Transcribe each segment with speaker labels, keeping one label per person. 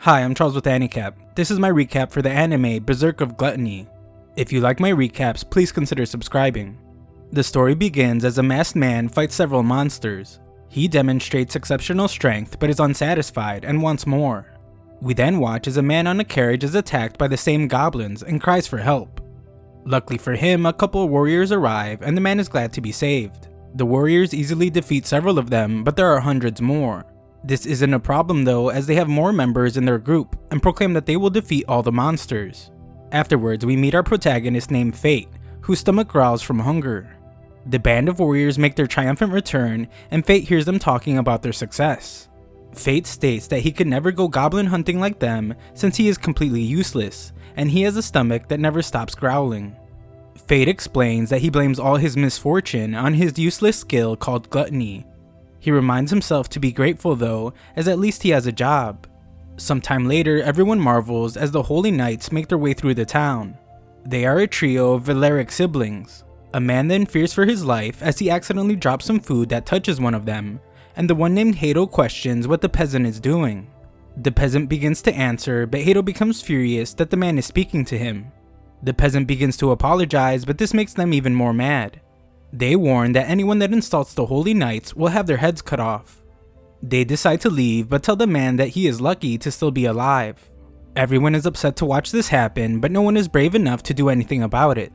Speaker 1: Hi, I'm Charles with AniCap. This is my recap for the anime Berserk of Gluttony. If you like my recaps, please consider subscribing. The story begins as a masked man fights several monsters. He demonstrates exceptional strength but is unsatisfied and wants more. We then watch as a man on a carriage is attacked by the same goblins and cries for help. Luckily for him, a couple of warriors arrive and the man is glad to be saved. The warriors easily defeat several of them, but there are hundreds more. This isn't a problem though, as they have more members in their group and proclaim that they will defeat all the monsters. Afterwards, we meet our protagonist named Fate, whose stomach growls from hunger. The band of warriors make their triumphant return and Fate hears them talking about their success. Fate states that he could never go goblin hunting like them since he is completely useless, and he has a stomach that never stops growling. Fate explains that he blames all his misfortune on his useless skill called Gluttony. He reminds himself to be grateful though, as at least he has a job. Sometime later, everyone marvels as the Holy Knights make their way through the town. They are a trio of Berserk siblings. A man then fears for his life as he accidentally drops some food that touches one of them, and the one named Hato questions what the peasant is doing. The peasant begins to answer, but Hato becomes furious that the man is speaking to him. The peasant begins to apologize, but this makes them even more mad. They warn that anyone that insults the Holy Knights will have their heads cut off. They decide to leave, but tell the man that he is lucky to still be alive. Everyone is upset to watch this happen, but no one is brave enough to do anything about it.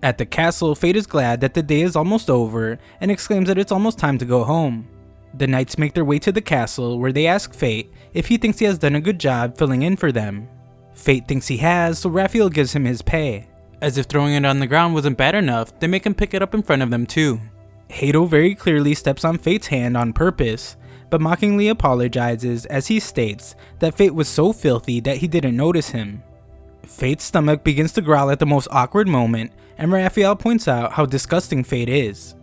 Speaker 1: At the castle, Fate is glad that the day is almost over and exclaims that it's almost time to go home. The knights make their way to the castle where they ask Fate if he thinks he has done a good job filling in for them. Fate thinks he has, so Raphael gives him his pay. As if throwing it on the ground wasn't bad enough, they make him pick it up in front of them too. Hato very clearly steps on Fate's hand on purpose, but mockingly apologizes as he states that Fate was so filthy that he didn't notice him. Fate's stomach begins to growl at the most awkward moment, and Raphael points out how disgusting Fate is.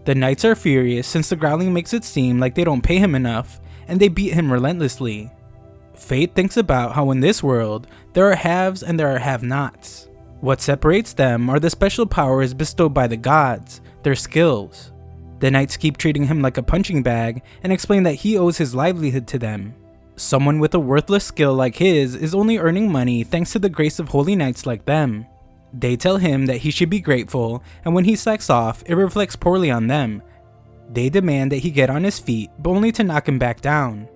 Speaker 1: The knights are furious since the growling makes it seem like they don't pay him enough, and they beat him relentlessly. Fate thinks about how in this world, there are haves and there are have-nots. What separates them are the special powers bestowed by the gods, their skills. The knights keep treating him like a punching bag and explain that he owes his livelihood to them. Someone with a worthless skill like his is only earning money thanks to the grace of holy knights like them. They tell him that he should be grateful, and when he slacks off, it reflects poorly on them. They demand that he get on his feet, but only to knock him back down.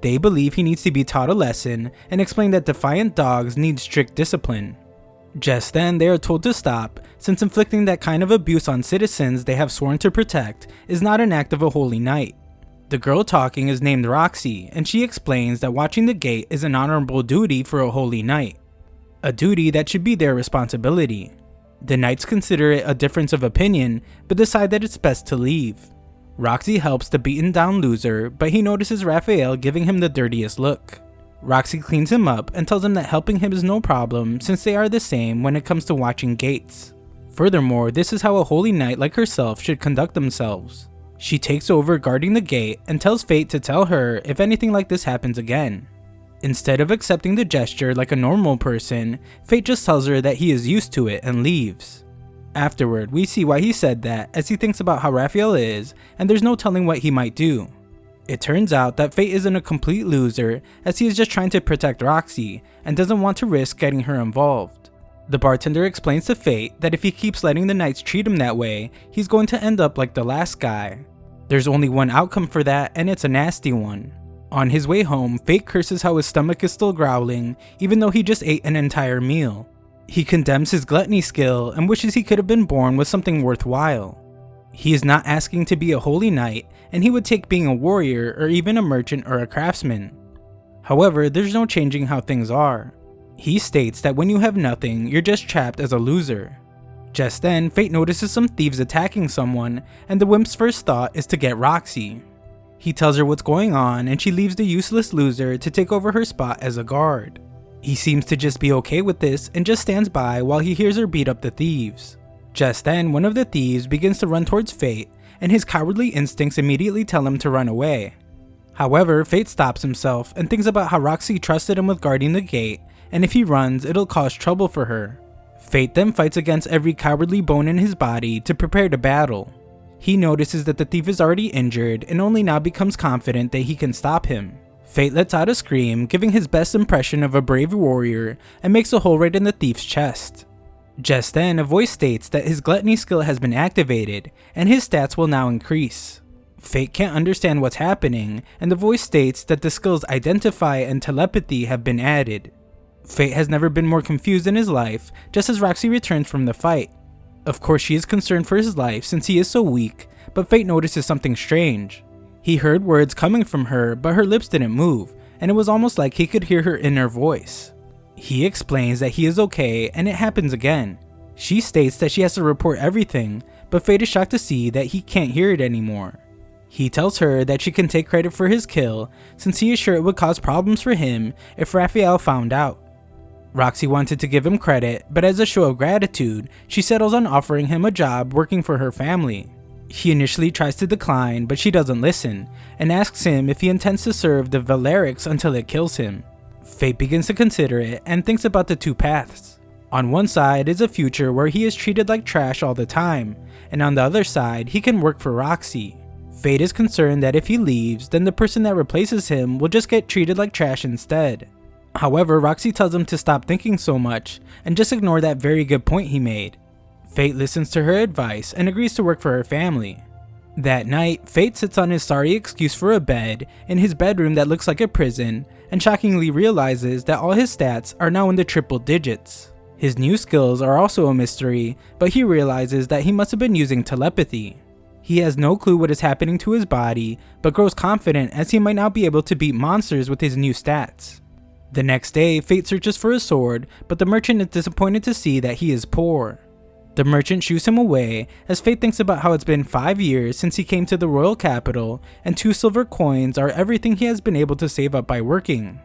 Speaker 1: They believe he needs to be taught a lesson and explain that defiant dogs need strict discipline. Just then, they are told to stop, since inflicting that kind of abuse on citizens they have sworn to protect is not an act of a holy knight. The girl talking is named Roxy, and she explains that watching the gate is an honorable duty for a holy knight. A duty that should be their responsibility. The knights consider it a difference of opinion, but decide that it's best to leave. Roxy helps the beaten down loser, but he notices Raphael giving him the dirtiest look. Roxy cleans him up and tells him that helping him is no problem since they are the same when it comes to watching gates. Furthermore, this is how a holy knight like herself should conduct themselves. She takes over guarding the gate and tells Fate to tell her if anything like this happens again. Instead of accepting the gesture like a normal person, Fate just tells her that he is used to it and leaves. Afterward, we see why he said that as he thinks about how Raphael is, and there's no telling what he might do. It turns out that Fate isn't a complete loser, as he is just trying to protect Roxy and doesn't want to risk getting her involved. The bartender explains to Fate that if he keeps letting the knights treat him that way, he's going to end up like the last guy. There's only one outcome for that, and it's a nasty one. On his way home, Fate curses how his stomach is still growling, even though he just ate an entire meal. He condemns his gluttony skill and wishes he could have been born with something worthwhile. He is not asking to be a holy knight, and he would take being a warrior or even a merchant or a craftsman. However, there's no changing how things are. He states that when you have nothing, you're just trapped as a loser. Just then, Fate notices some thieves attacking someone, and the wimp's first thought is to get Roxy. He tells her what's going on, and she leaves the useless loser to take over her spot as a guard. He seems to just be okay with this and just stands by while he hears her beat up the thieves. Just then, one of the thieves begins to run towards Fate, and his cowardly instincts immediately tell him to run away. However, Fate stops himself and thinks about how Roxy trusted him with guarding the gate, and if he runs, it'll cause trouble for her. Fate then fights against every cowardly bone in his body to prepare to battle. He notices that the thief is already injured and only now becomes confident that he can stop him. Fate lets out a scream, giving his best impression of a brave warrior, and makes a hole right in the thief's chest. Just then, a voice states that his gluttony skill has been activated, and his stats will now increase. Fate can't understand what's happening, and the voice states that the skills Identify and Telepathy have been added. Fate has never been more confused in his life, just as Roxy returns from the fight. Of course, she is concerned for his life since he is so weak, but Fate notices something strange. He heard words coming from her, but her lips didn't move, and it was almost like he could hear her inner voice. He explains that he is okay, and it happens again. She states that she has to report everything, but Fate is shocked to see that he can't hear it anymore. He tells her that she can take credit for his kill, since he is sure it would cause problems for him if Raphael found out. Roxy wanted to give him credit, but as a show of gratitude, she settles on offering him a job working for her family. He initially tries to decline, but she doesn't listen, and asks him if he intends to serve the Valerics until it kills him. Fate begins to consider it and thinks about the two paths. On one side is a future where he is treated like trash all the time, and on the other side he can work for Roxy. Fate is concerned that if he leaves, then the person that replaces him will just get treated like trash instead. However, Roxy tells him to stop thinking so much and just ignore that very good point he made. Fate listens to her advice and agrees to work for her family. That night, Fate sits on his sorry excuse for a bed in his bedroom that looks like a prison and shockingly realizes that all his stats are now in the triple digits. His new skills are also a mystery, but he realizes that he must have been using telepathy. He has no clue what is happening to his body, but grows confident as he might now be able to beat monsters with his new stats. The next day, Fate searches for a sword, but the merchant is disappointed to see that he is poor. The merchant shoos him away as Fate thinks about how it's been 5 years since he came to the royal capital, and 2 silver coins are everything he has been able to save up by working.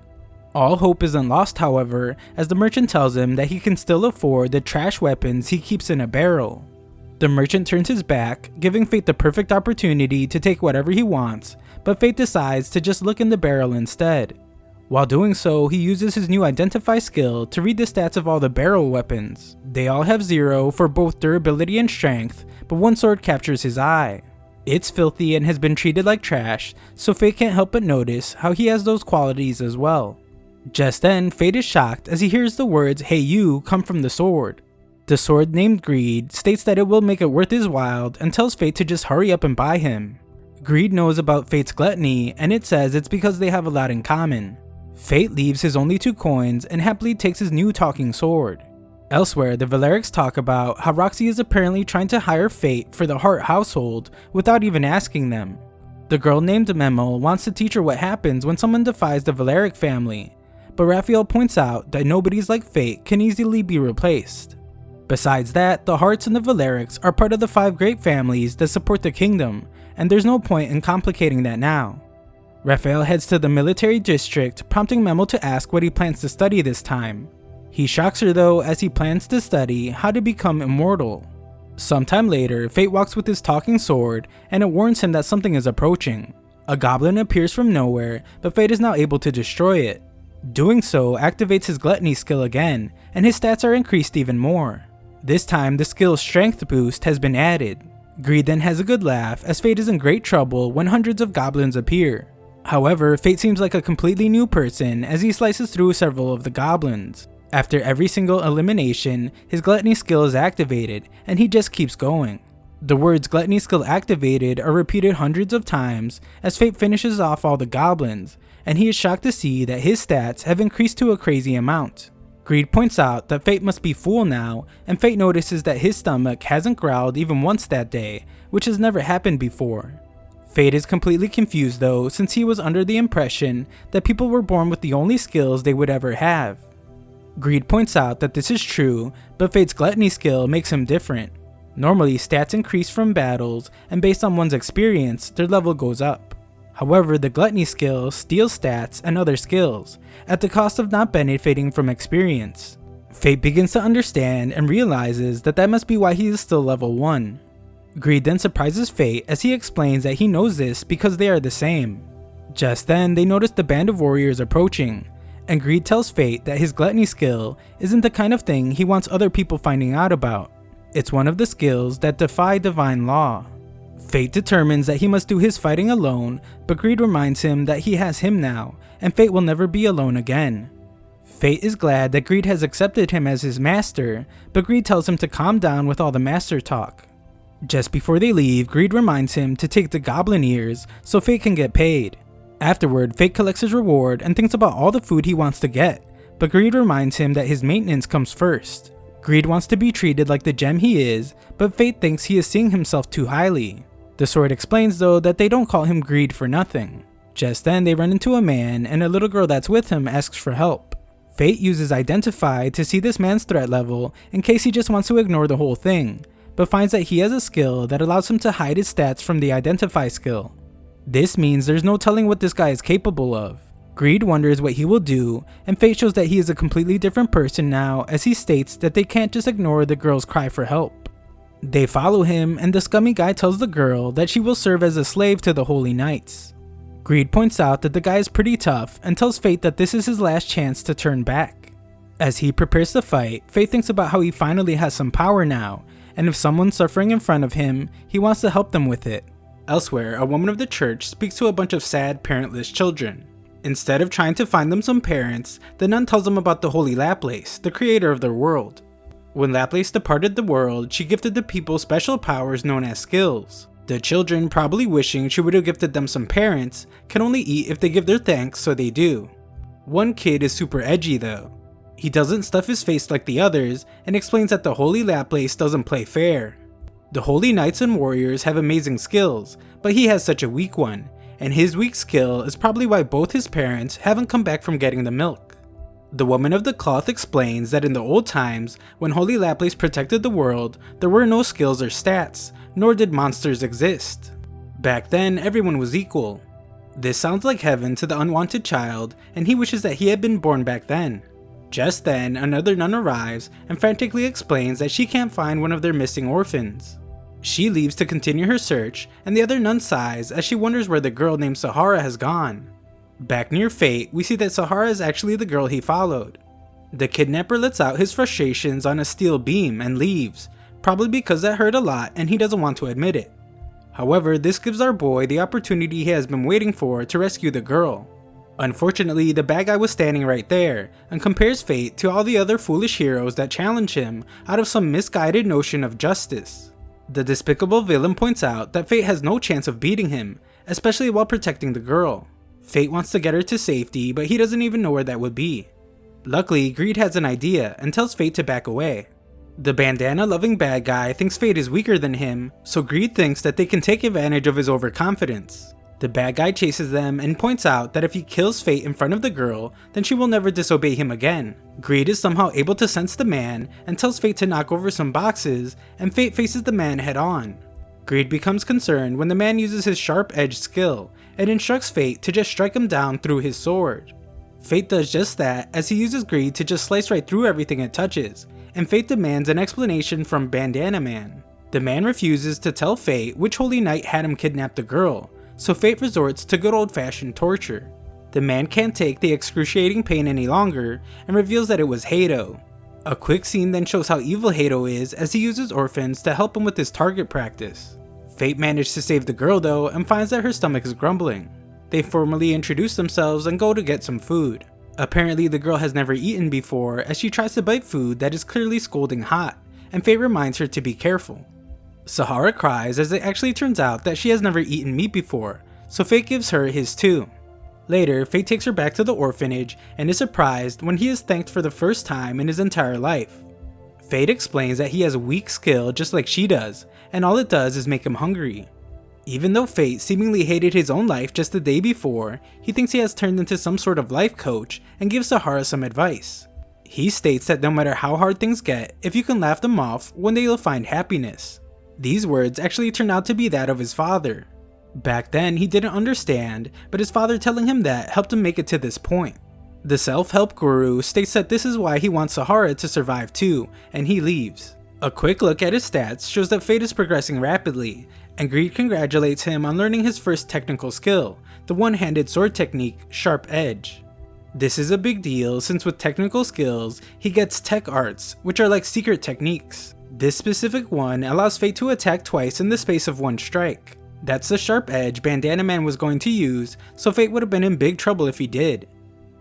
Speaker 1: All hope isn't lost, however, as the merchant tells him that he can still afford the trash weapons he keeps in a barrel. The merchant turns his back, giving Fate the perfect opportunity to take whatever he wants, but Fate decides to just look in the barrel instead. While doing so, he uses his new Identify skill to read the stats of all the barrel weapons. They all have 0 for both durability and strength, but one sword captures his eye. It's filthy and has been treated like trash, so Fate can't help but notice how he has those qualities as well. Just then, Fate is shocked as he hears the words "Hey you" come from the sword. The sword, named Greed, states that it will make it worth his while and tells Fate to just hurry up and buy him. Greed knows about Fate's gluttony, and it says it's because they have a lot in common. Fate leaves his only 2 coins and happily takes his new talking sword. Elsewhere, the Valerics talk about how Roxy is apparently trying to hire Fate for the Hart household without even asking them. The girl named Memo wants to teach her what happens when someone defies the Valeric family, but Raphael points out that nobodies like Fate can easily be replaced. Besides that, the Harts and the Valerics are part of the 5 great families that support the kingdom, and there's no point in complicating that now. Raphael heads to the military district, prompting Memo to ask what he plans to study this time. He shocks her though, as he plans to study how to become immortal. Sometime later, Fate walks with his talking sword, and it warns him that something is approaching. A goblin appears from nowhere, but Fate is now able to destroy it. Doing so activates his gluttony skill again, and his stats are increased even more. This time, the skill's strength boost has been added. Greed then has a good laugh, as Fate is in great trouble when hundreds of goblins appear. However, Fate seems like a completely new person as he slices through several of the goblins. After every single elimination, his gluttony skill is activated, and he just keeps going. The words "gluttony skill activated" are repeated hundreds of times as Fate finishes off all the goblins, and he is shocked to see that his stats have increased to a crazy amount. Greed points out that Fate must be full now, and Fate notices that his stomach hasn't growled even once that day, which has never happened before. Fate is completely confused though, since he was under the impression that people were born with the only skills they would ever have. Greed points out that this is true, but Fate's gluttony skill makes him different. Normally, stats increase from battles, and based on one's experience, their level goes up. However, the gluttony skill steals stats and other skills, at the cost of not benefiting from experience. Fate begins to understand and realizes that that must be why he is still level 1. Greed then surprises Fate as he explains that he knows this because they are the same. Just then, they notice the band of warriors approaching, and Greed tells Fate that his gluttony skill isn't the kind of thing he wants other people finding out about. It's one of the skills that defy divine law. Fate determines that he must do his fighting alone, but Greed reminds him that he has him now, and Fate will never be alone again. Fate is glad that Greed has accepted him as his master, but Greed tells him to calm down with all the master talk. Just before they leave, Greed reminds him to take the goblin ears so Fate can get paid. Afterward, Fate collects his reward and thinks about all the food he wants to get, but Greed reminds him that his maintenance comes first. Greed wants to be treated like the gem he is, but Fate thinks he is seeing himself too highly. The sword explains though that they don't call him Greed for nothing. Just then they run into a man, and a little girl that's with him asks for help. Fate uses Identify to see this man's threat level in case he just wants to ignore the whole thing, but finds that he has a skill that allows him to hide his stats from the Identify skill. This means there's no telling what this guy is capable of. Greed wonders what he will do, and Fate shows that he is a completely different person now, as he states that they can't just ignore the girl's cry for help. They follow him, and the scummy guy tells the girl that she will serve as a slave to the Holy Knights. Greed points out that the guy is pretty tough and tells Fate that this is his last chance to turn back. As he prepares to fight, Fate thinks about how he finally has some power now, and if someone's suffering in front of him, he wants to help them with it. Elsewhere, a woman of the church speaks to a bunch of sad, parentless children. Instead of trying to find them some parents, the nun tells them about the Holy Laplace, the creator of their world. When Laplace departed the world, she gifted the people special powers known as skills. The children, probably wishing she would have gifted them some parents, can only eat if they give their thanks, so they do. One kid is super edgy though. He doesn't stuff his face like the others, and explains that the Holy Laplace doesn't play fair. The Holy Knights and Warriors have amazing skills, but he has such a weak one, and his weak skill is probably why both his parents haven't come back from getting the milk. The woman of the cloth explains that in the old times, when Holy Laplace protected the world, there were no skills or stats, nor did monsters exist. Back then, everyone was equal. This sounds like heaven to the unwanted child, and he wishes that he had been born back then. Just then, another nun arrives and frantically explains that she can't find one of their missing orphans. She leaves to continue her search, and the other nun sighs as she wonders where the girl named Sahara has gone. Back near Fate, we see that Sahara is actually the girl he followed. The kidnapper lets out his frustrations on a steel beam and leaves, probably because that hurt a lot and he doesn't want to admit it. However, this gives our boy the opportunity he has been waiting for to rescue the girl. Unfortunately, the bad guy was standing right there, and compares Fate to all the other foolish heroes that challenge him out of some misguided notion of justice. The despicable villain points out that Fate has no chance of beating him, especially while protecting the girl. Fate wants to get her to safety, but he doesn't even know where that would be. Luckily, Greed has an idea and tells Fate to back away. The bandana-loving bad guy thinks Fate is weaker than him, so Greed thinks that they can take advantage of his overconfidence. The bad guy chases them and points out that if he kills Fate in front of the girl, then she will never disobey him again. Greed is somehow able to sense the man and tells Fate to knock over some boxes, and Fate faces the man head on. Greed becomes concerned when the man uses his sharp edge skill and instructs Fate to just strike him down through his sword. Fate does just that as he uses Greed to just slice right through everything it touches, and Fate demands an explanation from Bandana Man. The man refuses to tell Fate which Holy Knight had him kidnap the girl, so Fate resorts to good old-fashioned torture. The man can't take the excruciating pain any longer and reveals that it was Hato. A quick scene then shows how evil Hato is as he uses orphans to help him with his target practice. Fate managed to save the girl though and finds that her stomach is grumbling. They formally introduce themselves and go to get some food. Apparently the girl has never eaten before as she tries to bite food that is clearly scalding hot, and Fate reminds her to be careful. Sahara cries as it actually turns out that she has never eaten meat before, so Fate gives her his too. Later, Fate takes her back to the orphanage and is surprised when he is thanked for the first time in his entire life. Fate explains that he has weak skill just like she does, and all it does is make him hungry. Even though Fate seemingly hated his own life just the day before, he thinks he has turned into some sort of life coach and gives Sahara some advice. He states that no matter how hard things get, if you can laugh them off, one day you'll find happiness. These words actually turn out to be that of his father. Back then, he didn't understand, but his father telling him that helped him make it to this point. The self-help guru states that this is why he wants Sahara to survive too, and he leaves. A quick look at his stats shows that Fate is progressing rapidly, and Greed congratulates him on learning his first technical skill, the one-handed sword technique, Sharp Edge. This is a big deal since with technical skills, he gets tech arts, which are like secret techniques. This specific one allows Fate to attack twice in the space of one strike. That's the sharp edge Bandana Man was going to use, so Fate would have been in big trouble if he did.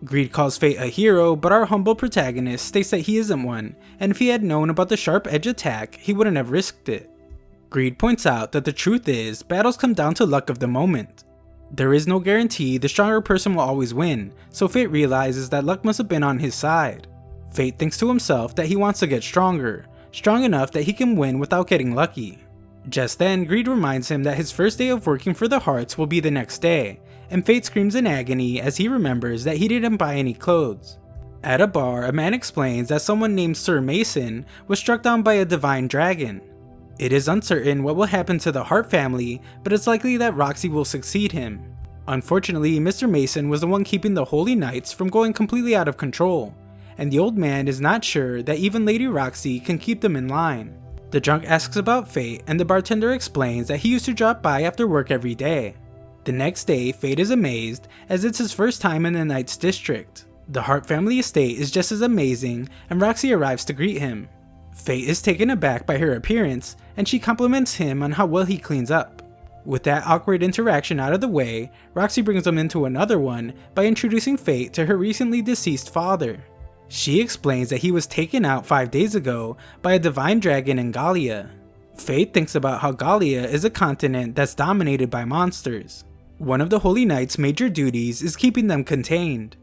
Speaker 1: Greed calls Fate a hero, but our humble protagonist states that he isn't one, and if he had known about the sharp edge attack, he wouldn't have risked it. Greed points out that the truth is, battles come down to luck of the moment. There is no guarantee the stronger person will always win, so Fate realizes that luck must have been on his side. Fate thinks to himself that he wants to get stronger, strong enough that he can win without getting lucky. Just then, Greed reminds him that his first day of working for the Hearts will be the next day, and Fate screams in agony as he remembers that he didn't buy any clothes. At a bar, a man explains that someone named Sir Mason was struck down by a divine dragon. It is uncertain what will happen to the Hart family, but it's likely that Roxy will succeed him. Unfortunately, Mr. Mason was the one keeping the Holy Knights from going completely out of control, and the old man is not sure that even Lady Roxy can keep them in line. The drunk asks about Fate, and the bartender explains that he used to drop by after work every day. The next day, Fate is amazed as it's his first time in the Knights District. The Hart family estate is just as amazing, and Roxy arrives to greet him. Fate is taken aback by her appearance, and she compliments him on how well he cleans up. With that awkward interaction out of the way, Roxy brings him into another one by introducing Fate to her recently deceased father. She explains that he was taken out 5 days ago by a divine dragon in Gallia. Fate thinks about how Gallia is a continent that's dominated by monsters. One of the Holy Knight's major duties is keeping them contained.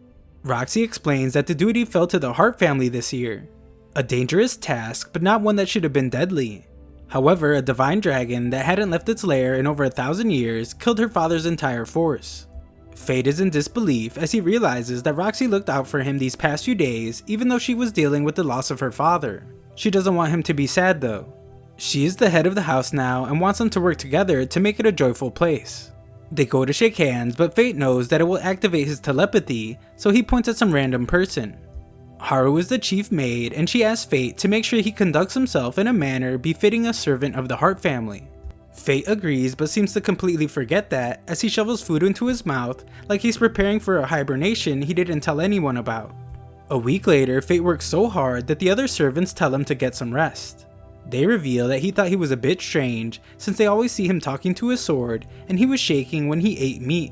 Speaker 1: Roxy explains that the duty fell to the Hart family this year. A dangerous task, but not one that should have been deadly. However, a divine dragon that hadn't left its lair in over 1,000 years killed her father's entire force. Fate is in disbelief as he realizes that Roxy looked out for him these past few days even though she was dealing with the loss of her father. She doesn't want him to be sad though. She is the head of the house now and wants them to work together to make it a joyful place. They go to shake hands, but Fate knows that it will activate his telepathy, so he points at some random person. Haru is the chief maid, and she asks Fate to make sure he conducts himself in a manner befitting a servant of the Hart family. Fate agrees but seems to completely forget that as he shovels food into his mouth like he's preparing for a hibernation he didn't tell anyone about. A week later, Fate works so hard that the other servants tell him to get some rest. They reveal that he thought he was a bit strange since they always see him talking to his sword and he was shaking when he ate meat.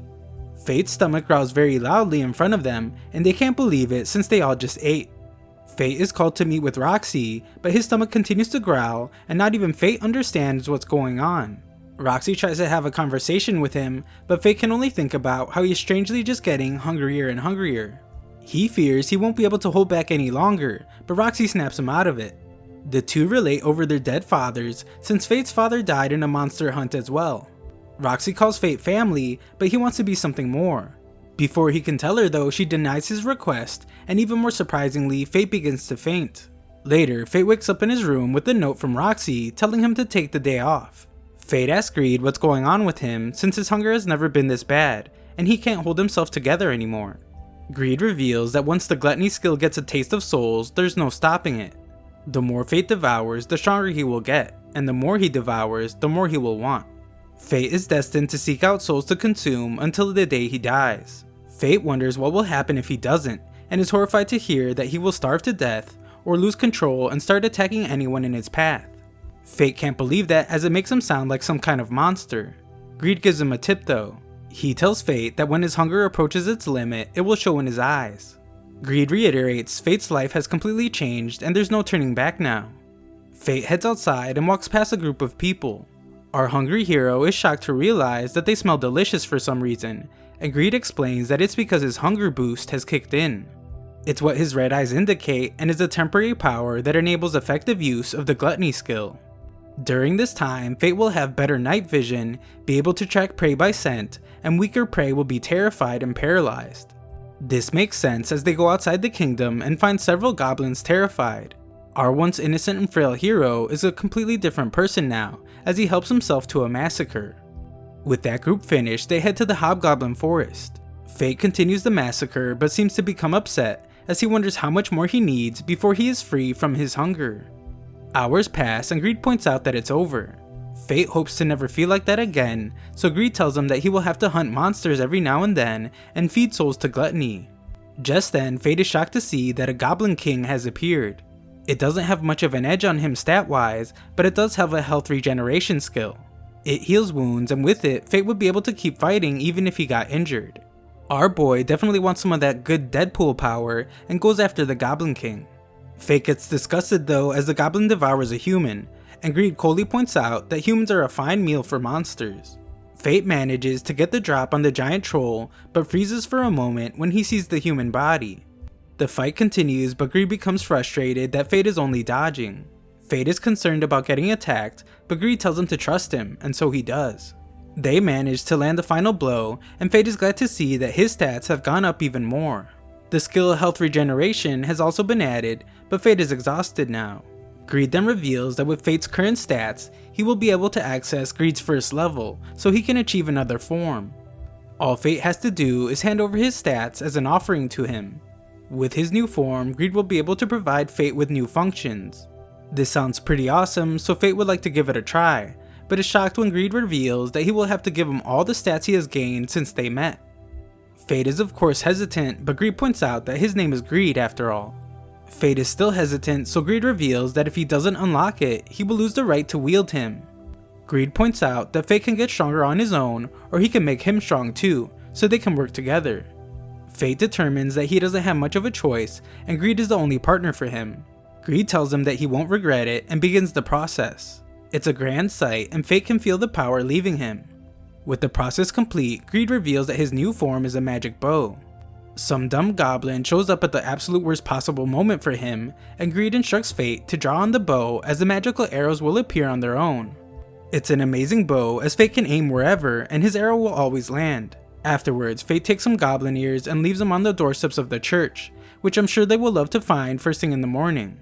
Speaker 1: Fate's stomach growls very loudly in front of them and they can't believe it since they all just ate. Fate is called to meet with Roxy, but his stomach continues to growl and not even Fate understands what's going on. Roxy tries to have a conversation with him, but Fate can only think about how he's strangely just getting hungrier and hungrier. He fears he won't be able to hold back any longer, but Roxy snaps him out of it. The two relate over their dead fathers since Fate's father died in a monster hunt as well. Roxy calls Fate family, but he wants to be something more. Before he can tell her though, she denies his request, and even more surprisingly, Fate begins to faint. Later, Fate wakes up in his room with a note from Roxy telling him to take the day off. Fate asks Greed what's going on with him since his hunger has never been this bad, and he can't hold himself together anymore. Greed reveals that once the Gluttony skill gets a taste of souls, there's no stopping it. The more Fate devours, the stronger he will get, and the more he devours, the more he will want. Fate is destined to seek out souls to consume until the day he dies. Fate wonders what will happen if he doesn't, and is horrified to hear that he will starve to death, or lose control and start attacking anyone in his path. Fate can't believe that as it makes him sound like some kind of monster. Greed gives him a tip though. He tells Fate that when his hunger approaches its limit, it will show in his eyes. Greed reiterates Fate's life has completely changed and there's no turning back now. Fate heads outside and walks past a group of people. Our hungry hero is shocked to realize that they smell delicious for some reason, and Greed explains that it's because his hunger boost has kicked in. It's what his red eyes indicate and is a temporary power that enables effective use of the Gluttony skill. During this time, Fate will have better night vision, be able to track prey by scent, and weaker prey will be terrified and paralyzed. This makes sense as they go outside the kingdom and find several goblins terrified. Our once innocent and frail hero is a completely different person now, as he helps himself to a massacre. With that group finished, they head to the Hobgoblin Forest. Fate continues the massacre but seems to become upset as he wonders how much more he needs before he is free from his hunger. Hours pass and Greed points out that it's over. Fate hopes to never feel like that again, so Greed tells him that he will have to hunt monsters every now and then and feed souls to Gluttony. Just then, Fate is shocked to see that a Goblin King has appeared. It doesn't have much of an edge on him stat-wise, but it does have a health regeneration skill. It heals wounds, and with it, Fate would be able to keep fighting even if he got injured. Our boy definitely wants some of that good Deadpool power and goes after the Goblin King. Fate gets disgusted though as the goblin devours a human, and Greed coldly points out that humans are a fine meal for monsters. Fate manages to get the drop on the giant troll, but freezes for a moment when he sees the human body. The fight continues, but Greed becomes frustrated that Fate is only dodging. Fate is concerned about getting attacked, but Greed tells him to trust him, and so he does. They manage to land the final blow, and Fate is glad to see that his stats have gone up even more. The skill Health Regeneration has also been added, but Fate is exhausted now. Greed then reveals that with Fate's current stats, he will be able to access Greed's first level, so he can achieve another form. All Fate has to do is hand over his stats as an offering to him. With his new form, Greed will be able to provide Fate with new functions. This sounds pretty awesome, so Fate would like to give it a try, but is shocked when Greed reveals that he will have to give him all the stats he has gained since they met. Fate is of course hesitant, but Greed points out that his name is Greed after all. Fate is still hesitant, so Greed reveals that if he doesn't unlock it, he will lose the right to wield him. Greed points out that Fate can get stronger on his own, or he can make him strong too, so they can work together. Fate determines that he doesn't have much of a choice, and Greed is the only partner for him. Greed tells him that he won't regret it and begins the process. It's a grand sight, and Fate can feel the power leaving him. With the process complete, Greed reveals that his new form is a magic bow. Some dumb goblin shows up at the absolute worst possible moment for him, and Greed instructs Fate to draw on the bow as the magical arrows will appear on their own. It's an amazing bow as Fate can aim wherever and his arrow will always land. Afterwards, Fate takes some goblin ears and leaves them on the doorsteps of the church, which I'm sure they will love to find first thing in the morning.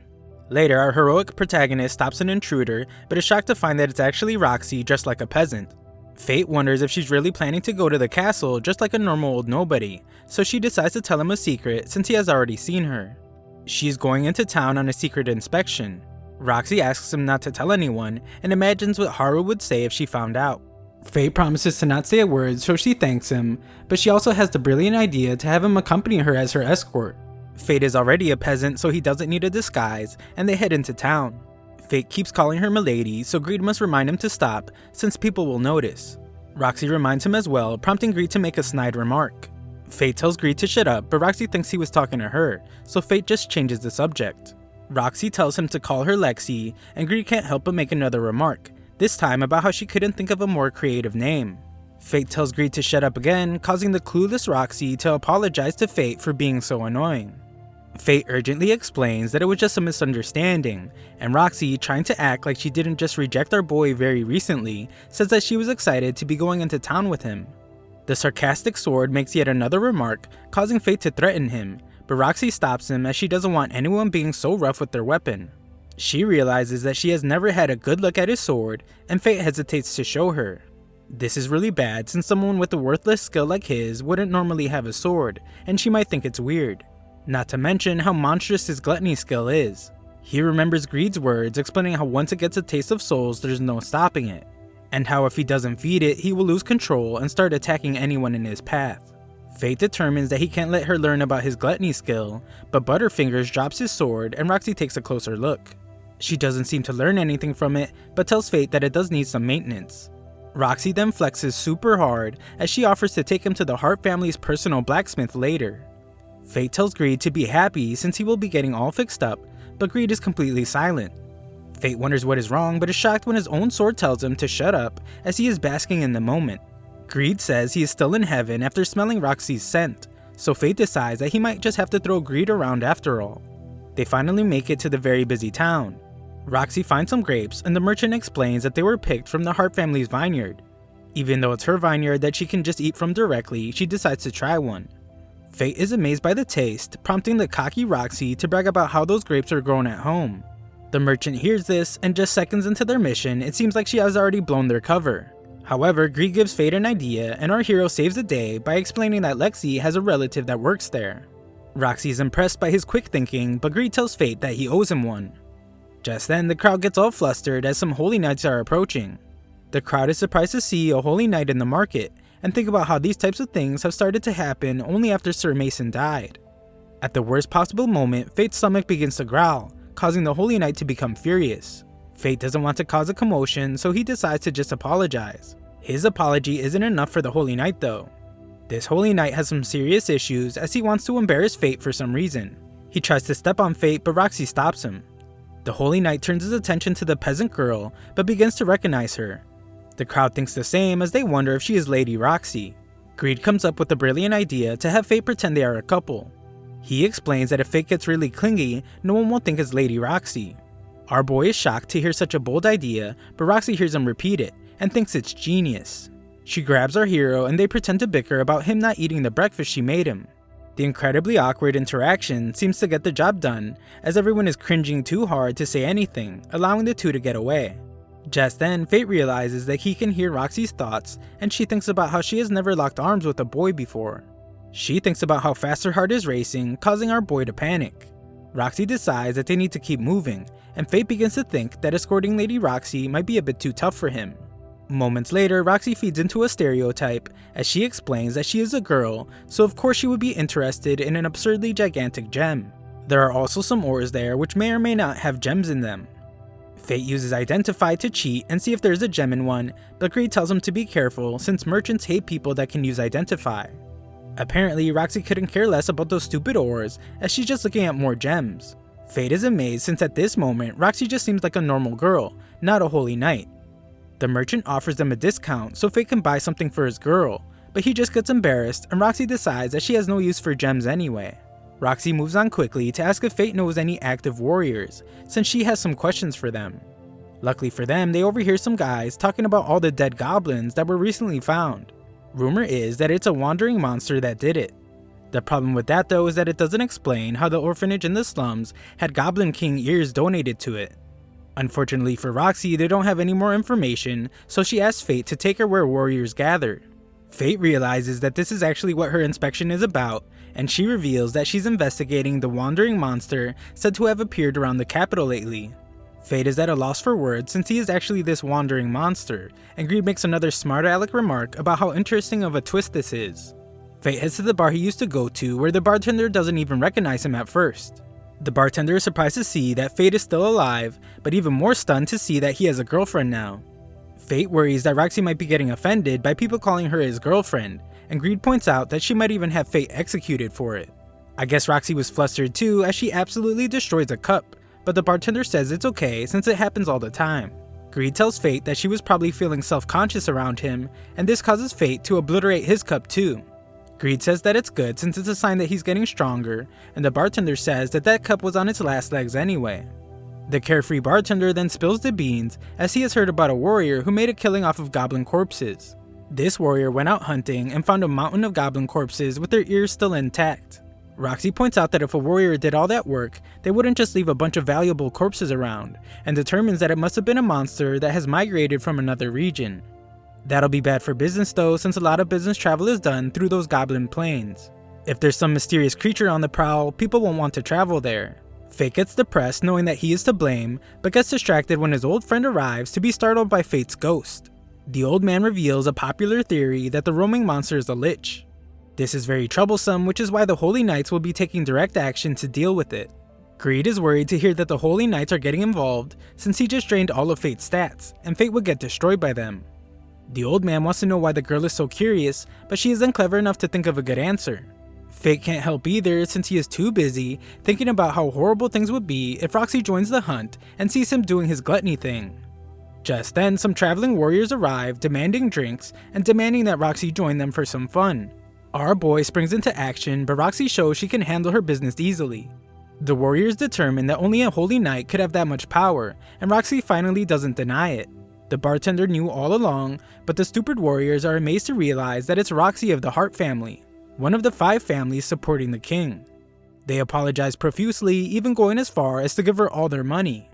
Speaker 1: Later, our heroic protagonist stops an intruder, but is shocked to find that it's actually Roxy dressed like a peasant. Fate wonders if she's really planning to go to the castle just like a normal old nobody, so she decides to tell him a secret since he has already seen her. She's going into town on a secret inspection. Roxy asks him not to tell anyone and imagines what Haru would say if she found out. Fate promises to not say a word, so she thanks him, but she also has the brilliant idea to have him accompany her as her escort. Fate is already a peasant, so he doesn't need a disguise, and they head into town. Fate keeps calling her milady, so Greed must remind him to stop, since people will notice. Roxy reminds him as well, prompting Greed to make a snide remark. Fate tells Greed to shut up, but Roxy thinks he was talking to her, so Fate just changes the subject. Roxy tells him to call her Lexi, and Greed can't help but make another remark, this time about how she couldn't think of a more creative name. Fate tells Greed to shut up again, causing the clueless Roxy to apologize to Fate for being so annoying. Fate urgently explains that it was just a misunderstanding, and Roxy, trying to act like she didn't just reject our boy very recently, says that she was excited to be going into town with him. The sarcastic sword makes yet another remark, causing Fate to threaten him, but Roxy stops him as she doesn't want anyone being so rough with their weapon. She realizes that she has never had a good look at his sword, and Fate hesitates to show her. This is really bad since someone with a worthless skill like his wouldn't normally have a sword, and she might think it's weird. Not to mention how monstrous his Gluttony skill is. He remembers Greed's words explaining how once it gets a taste of souls there's no stopping it, and how if he doesn't feed it he will lose control and start attacking anyone in his path. Fate determines that he can't let her learn about his Gluttony skill, but Butterfingers drops his sword and Roxy takes a closer look. She doesn't seem to learn anything from it, but tells Fate that it does need some maintenance. Roxy then flexes super hard as she offers to take him to the Hart family's personal blacksmith later. Fate tells Greed to be happy since he will be getting all fixed up, but Greed is completely silent. Fate wonders what is wrong, but is shocked when his own sword tells him to shut up as he is basking in the moment. Greed says he is still in heaven after smelling Roxy's scent, so Fate decides that he might just have to throw Greed around after all. They finally make it to the very busy town. Roxy finds some grapes and the merchant explains that they were picked from the Hart family's vineyard. Even though it's her vineyard that she can just eat from directly, she decides to try one. Fate is amazed by the taste, prompting the cocky Roxy to brag about how those grapes are grown at home. The merchant hears this, and just seconds into their mission, it seems like she has already blown their cover. However, Greed gives Fate an idea, and our hero saves the day by explaining that Lexi has a relative that works there. Roxy is impressed by his quick thinking, but Greed tells Fate that he owes him one. Just then, the crowd gets all flustered as some holy knights are approaching. The crowd is surprised to see a holy knight in the market, and think about how these types of things have started to happen only after Sir Mason died. At the worst possible moment, Fate's stomach begins to growl, causing the holy knight to become furious. Fate doesn't want to cause a commotion, so he decides to just apologize. His apology isn't enough for the Holy Knight though. This Holy Knight has some serious issues as he wants to embarrass Fate for some reason. He tries to step on Fate, but Roxy stops him. The Holy Knight turns his attention to the peasant girl, but begins to recognize her. The crowd thinks the same as they wonder if she is Lady Roxy. Greed comes up with a brilliant idea to have Fate pretend they are a couple. He explains that if Fate gets really clingy, no one will think it's Lady Roxy. Our boy is shocked to hear such a bold idea, but Roxy hears him repeat it, and thinks it's genius. She grabs our hero and they pretend to bicker about him not eating the breakfast she made him. The incredibly awkward interaction seems to get the job done, as everyone is cringing too hard to say anything, allowing the two to get away. Just then, Fate realizes that he can hear Roxy's thoughts, and she thinks about how she has never locked arms with a boy before. She thinks about how fast her heart is racing, causing our boy to panic. Roxy decides that they need to keep moving, and Fate begins to think that escorting Lady Roxy might be a bit too tough for him. Moments later, Roxy feeds into a stereotype as she explains that she is a girl, so of course she would be interested in an absurdly gigantic gem. There are also some ores there which may or may not have gems in them. Fate uses Identify to cheat and see if there's a gem in one, but Greed tells him to be careful since merchants hate people that can use Identify. Apparently, Roxy couldn't care less about those stupid ores as she's just looking at more gems. Fate is amazed since at this moment, Roxy just seems like a normal girl, not a holy knight. The merchant offers them a discount so Fate can buy something for his girl, but he just gets embarrassed and Roxy decides that she has no use for gems anyway. Roxy moves on quickly to ask if Fate knows any active warriors, since she has some questions for them. Luckily for them, they overhear some guys talking about all the dead goblins that were recently found. Rumor is that it's a wandering monster that did it. The problem with that though is that it doesn't explain how the orphanage in the slums had Goblin King ears donated to it. Unfortunately for Roxy, they don't have any more information, so she asks Fate to take her where warriors gather. Fate realizes that this is actually what her inspection is about, and she reveals that she's investigating the wandering monster said to have appeared around the capital lately. Fate is at a loss for words since he is actually this wandering monster, and Greed makes another smart aleck remark about how interesting of a twist this is. Fate heads to the bar he used to go to, where the bartender doesn't even recognize him at first. The bartender is surprised to see that Fate is still alive, but even more stunned to see that he has a girlfriend now. Fate worries that Roxy might be getting offended by people calling her his girlfriend, and Greed points out that she might even have Fate executed for it. I guess Roxy was flustered too as she absolutely destroys a cup, but the bartender says it's okay since it happens all the time. Greed tells Fate that she was probably feeling self-conscious around him, and this causes Fate to obliterate his cup too. Greed says that it's good since it's a sign that he's getting stronger, and the bartender says that that cup was on its last legs anyway. The carefree bartender then spills the beans as he has heard about a warrior who made a killing off of goblin corpses. This warrior went out hunting and found a mountain of goblin corpses with their ears still intact. Roxy points out that if a warrior did all that work, they wouldn't just leave a bunch of valuable corpses around, and determines that it must have been a monster that has migrated from another region. That'll be bad for business though, since a lot of business travel is done through those goblin plains. If there's some mysterious creature on the prowl, people won't want to travel there. Fate gets depressed knowing that he is to blame, but gets distracted when his old friend arrives to be startled by Fate's ghost. The old man reveals a popular theory that the roaming monster is a lich. This is very troublesome, which is why the Holy Knights will be taking direct action to deal with it. Greed is worried to hear that the Holy Knights are getting involved since he just drained all of Fate's stats, and Fate would get destroyed by them. The old man wants to know why the girl is so curious, but she isn't clever enough to think of a good answer. Fate can't help either since he is too busy thinking about how horrible things would be if Roxy joins the hunt and sees him doing his gluttony thing. Just then, some traveling warriors arrive demanding drinks and demanding that Roxy join them for some fun. Our boy springs into action, but Roxy shows she can handle her business easily. The warriors determine that only a holy knight could have that much power, and Roxy finally doesn't deny it. The bartender knew all along, but the stupid warriors are amazed to realize that it's Roxy of the Heart family, one of the 5 families supporting the king. They apologize profusely, even going as far as to give her all their money.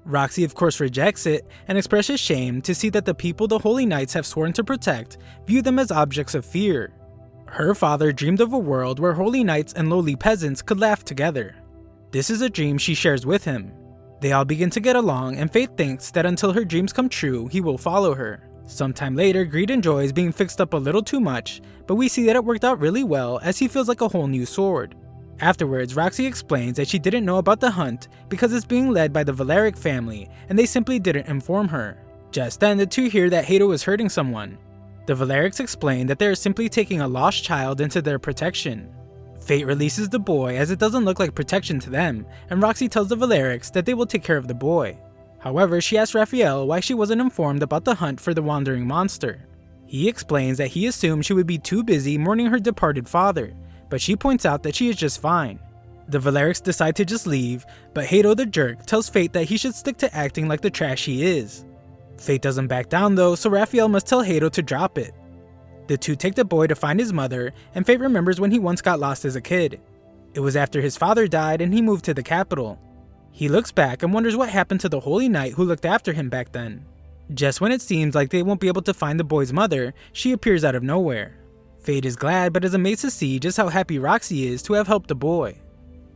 Speaker 1: Roxy of course rejects it and expresses shame to see that the people the Holy Knights have sworn to protect view them as objects of fear. Her father dreamed of a world where holy knights and lowly peasants could laugh together. This is a dream she shares with him. They all begin to get along, and Fate thinks that until her dreams come true, he will follow her. Sometime later, Greed enjoys being fixed up a little too much, but we see that it worked out really well as he feels like a whole new sword. Afterwards, Roxy explains that she didn't know about the hunt because it's being led by the Valeric family and they simply didn't inform her. Just then, the two hear that Hato is hurting someone. The Valerics explain that they are simply taking a lost child into their protection. Fate releases the boy as it doesn't look like protection to them, and Roxy tells the Valerics that they will take care of the boy. However, she asks Raphael why she wasn't informed about the hunt for the wandering monster. He explains that he assumed she would be too busy mourning her departed father, but she points out that she is just fine. The Valerics decide to just leave, but Hato the jerk tells Fate that he should stick to acting like the trash he is. Fate doesn't back down though, so Raphael must tell Hato to drop it. The two take the boy to find his mother, and Fate remembers when he once got lost as a kid. It was after his father died and he moved to the capital. He looks back and wonders what happened to the holy knight who looked after him back then. Just when it seems like they won't be able to find the boy's mother, she appears out of nowhere. Fate is glad but is amazed to see just how happy Roxy is to have helped the boy.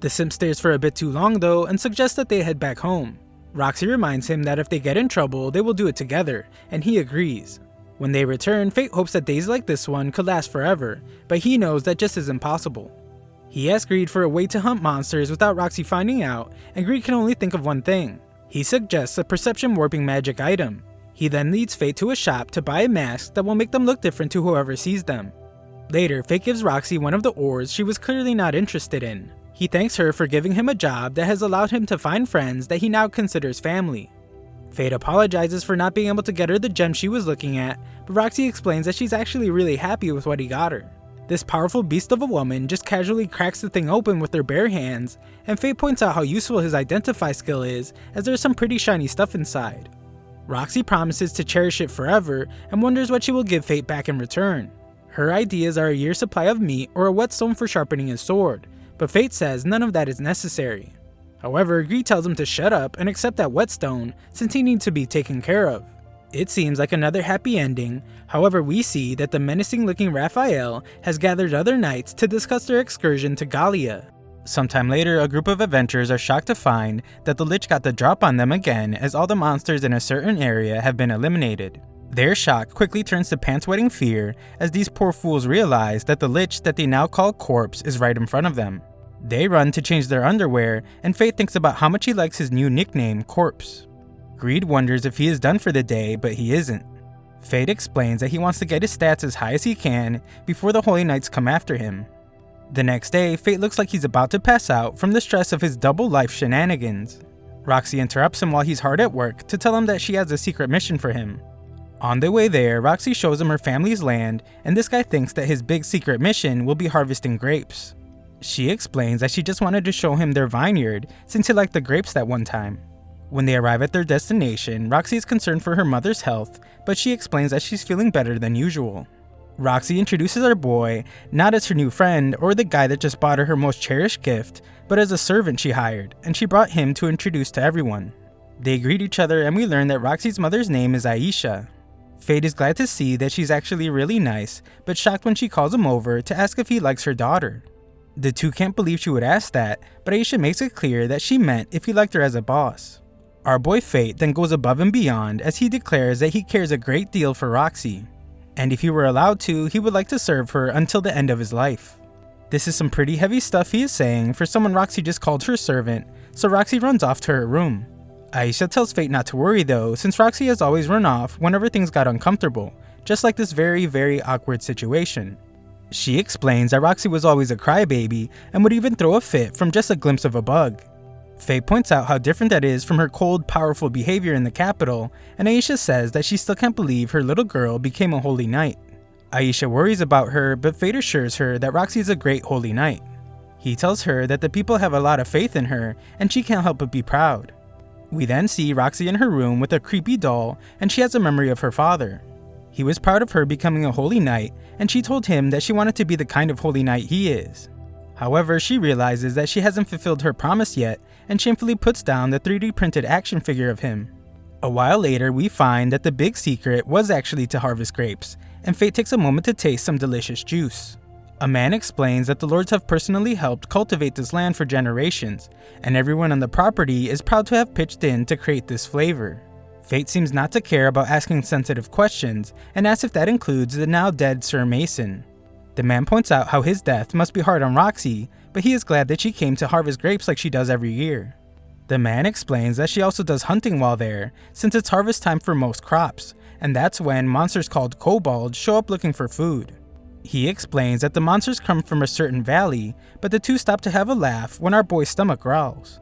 Speaker 1: The simp stares for a bit too long though and suggests that they head back home. Roxy reminds him that if they get in trouble, they will do it together, and he agrees. When they return, Fate hopes that days like this one could last forever, but he knows that just isn't possible. He asks Greed for a way to hunt monsters without Roxy finding out, and Greed can only think of one thing. He suggests a perception warping magic item. He then leads Fate to a shop to buy a mask that will make them look different to whoever sees them. Later, Fate gives Roxy one of the ores she was clearly not interested in. He thanks her for giving him a job that has allowed him to find friends that he now considers family. Fate apologizes for not being able to get her the gem she was looking at, but Roxy explains that she's actually really happy with what he got her. This powerful beast of a woman just casually cracks the thing open with their bare hands, and Fate points out how useful his identify skill is as there's some pretty shiny stuff inside. Roxy promises to cherish it forever and wonders what she will give Fate back in return. Her ideas are a year's supply of meat or a whetstone for sharpening his sword, but Fate says none of that is necessary. However, Greed tells him to shut up and accept that whetstone since he needs to be taken care of. It seems like another happy ending, however we see that the menacing looking Raphael has gathered other knights to discuss their excursion to Gallia. Sometime later, a group of adventurers are shocked to find that the Lich got the drop on them again as all the monsters in a certain area have been eliminated. Their shock quickly turns to pants-wetting fear as these poor fools realize that the Lich that they now call Corpse is right in front of them. They run to change their underwear, and Fate thinks about how much he likes his new nickname, Corpse. Greed wonders if he is done for the day, but he isn't. Fate explains that he wants to get his stats as high as he can before the Holy Knights come after him. The next day, Fate looks like he's about to pass out from the stress of his double life shenanigans. Roxy interrupts him while he's hard at work to tell him that she has a secret mission for him. On their way there, Roxy shows him her family's land, and this guy thinks that his big secret mission will be harvesting grapes. She explains that she just wanted to show him their vineyard since he liked the grapes that one time. When they arrive at their destination, Roxy is concerned for her mother's health, but she explains that she's feeling better than usual. Roxy introduces our boy, not as her new friend or the guy that just bought her most cherished gift, but as a servant she hired, and she brought him to introduce to everyone. They greet each other and we learn that Roxy's mother's name is Aisha. Fate is glad to see that she's actually really nice, but shocked when she calls him over to ask if he likes her daughter. The two can't believe she would ask that, but Aisha makes it clear that she meant if he liked her as a boss. Our boy Fate then goes above and beyond as he declares that he cares a great deal for Roxy, and if he were allowed to, he would like to serve her until the end of his life. This is some pretty heavy stuff he is saying for someone Roxy just called her servant, so Roxy runs off to her room. Aisha tells Fate not to worry though, since Roxy has always run off whenever things got uncomfortable, just like this very awkward situation. She explains that Roxy was always a crybaby and would even throw a fit from just a glimpse of a bug. Fate points out how different that is from her cold, powerful behavior in the capital, and Aisha says that she still can't believe her little girl became a holy knight. Aisha worries about her, but Fate assures her that Roxy is a great holy knight. He tells her that the people have a lot of faith in her, and she can't help but be proud. We then see Roxy in her room with a creepy doll, and she has a memory of her father. He was proud of her becoming a holy knight, and she told him that she wanted to be the kind of holy knight he is. However, she realizes that she hasn't fulfilled her promise yet, and shamefully puts down the 3D printed action figure of him. A while later, we find that the big secret was actually to harvest grapes, and Fate takes a moment to taste some delicious juice. A man explains that the lords have personally helped cultivate this land for generations, and everyone on the property is proud to have pitched in to create this flavor. Fate seems not to care about asking sensitive questions, and asks if that includes the now dead Sir Mason. The man points out how his death must be hard on Roxy, but he is glad that she came to harvest grapes like she does every year. The man explains that she also does hunting while there, since it's harvest time for most crops, and that's when monsters called kobolds show up looking for food. He explains that the monsters come from a certain valley, but the two stop to have a laugh when our boy's stomach growls.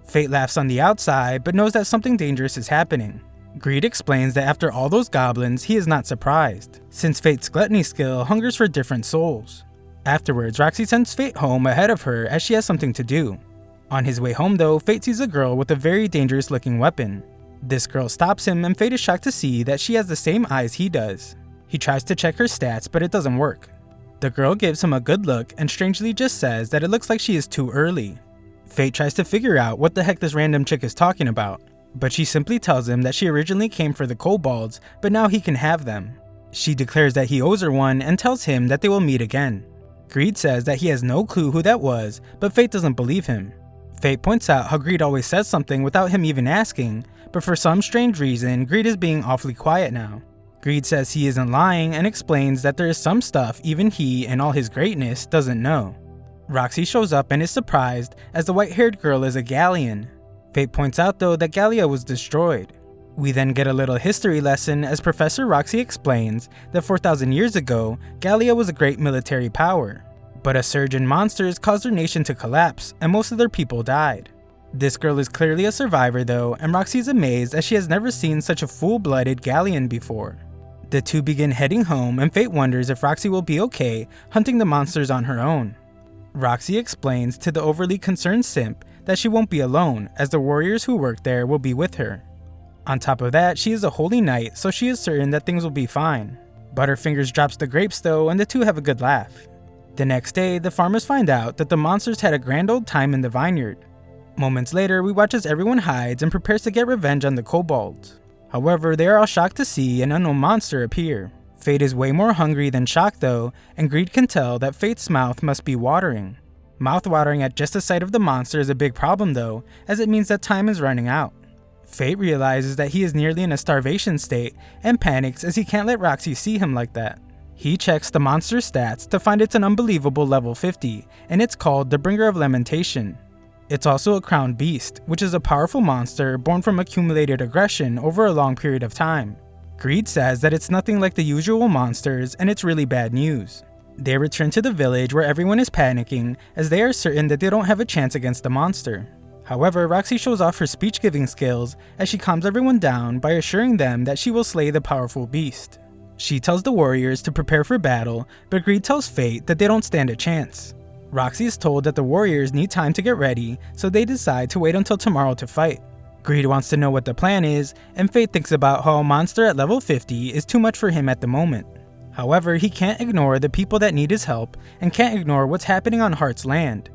Speaker 1: Fate laughs on the outside, but knows that something dangerous is happening. Greed explains that after all those goblins, he is not surprised, since Fate's gluttony skill hungers for different souls. Afterwards, Roxy sends Fate home ahead of her as she has something to do. On his way home though, Fate sees a girl with a very dangerous looking weapon. This girl stops him and Fate is shocked to see that she has the same eyes he does. He tries to check her stats, but it doesn't work. The girl gives him a good look and strangely just says that it looks like she is too early. Fate tries to figure out what the heck this random chick is talking about, but she simply tells him that she originally came for the kobolds, but now he can have them. She declares that he owes her one and tells him that they will meet again. Greed says that he has no clue who that was, but Fate doesn't believe him. Fate points out how Greed always says something without him even asking, but for some strange reason, Greed is being awfully quiet now. Greed says he isn't lying and explains that there is some stuff even he, in all his greatness, doesn't know. Roxy shows up and is surprised as the white-haired girl is a galleon. Fate points out though that Gallia was destroyed. We then get a little history lesson as Professor Roxy explains that 4,000 years ago, Gallia was a great military power. But a surge in monsters caused their nation to collapse, and most of their people died. This girl is clearly a survivor though, and Roxy is amazed as she has never seen such a full-blooded galleon before. The two begin heading home, and Fate wonders if Roxy will be okay hunting the monsters on her own. Roxy explains to the overly concerned simp that she won't be alone, as the warriors who work there will be with her. On top of that, she is a holy knight, so she is certain that things will be fine. Butterfingers drops the grapes though, and the two have a good laugh. The next day, the farmers find out that the monsters had a grand old time in the vineyard. Moments later, we watch as everyone hides and prepares to get revenge on the kobolds. However, they are all shocked to see an unknown monster appear. Fate is way more hungry than shocked though, and Greed can tell that Fate's mouth must be watering. Mouth-watering at just the sight of the monster is a big problem though, as it means that time is running out. Fate realizes that he is nearly in a starvation state and panics as he can't let Roxy see him like that. He checks the monster's stats to find it's an unbelievable level 50, and it's called the Bringer of Lamentation. It's also a crowned beast, which is a powerful monster born from accumulated aggression over a long period of time. Greed says that it's nothing like the usual monsters and it's really bad news. They return to the village where everyone is panicking as they are certain that they don't have a chance against the monster. However, Roxy shows off her speech-giving skills as she calms everyone down by assuring them that she will slay the powerful beast. She tells the warriors to prepare for battle, but Greed tells Fate that they don't stand a chance. Roxy is told that the warriors need time to get ready, so they decide to wait until tomorrow to fight. Greed wants to know what the plan is, and Fate thinks about how a monster at level 50 is too much for him at the moment. However, he can't ignore the people that need his help, and can't ignore what's happening on Heart's land.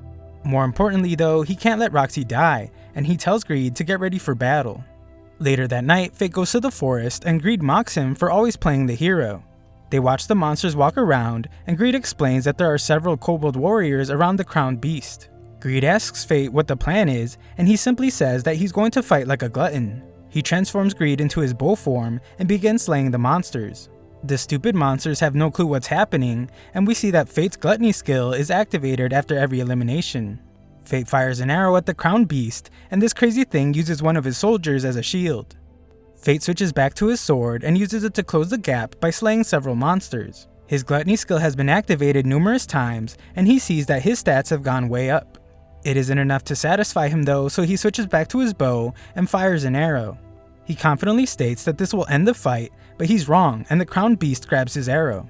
Speaker 1: More importantly though, he can't let Roxy die, and he tells Greed to get ready for battle. Later that night, Fate goes to the forest and Greed mocks him for always playing the hero. They watch the monsters walk around, and Greed explains that there are several kobold warriors around the crowned beast. Greed asks Fate what the plan is, and he simply says that he's going to fight like a glutton. He transforms Greed into his bow form and begins slaying the monsters. The stupid monsters have no clue what's happening, and we see that Fate's gluttony skill is activated after every elimination. Fate fires an arrow at the crowned beast, and this crazy thing uses one of his soldiers as a shield. Fate switches back to his sword and uses it to close the gap by slaying several monsters. His gluttony skill has been activated numerous times, and he sees that his stats have gone way up. It isn't enough to satisfy him though, so he switches back to his bow and fires an arrow. He confidently states that this will end the fight, but he's wrong and the crowned beast grabs his arrow.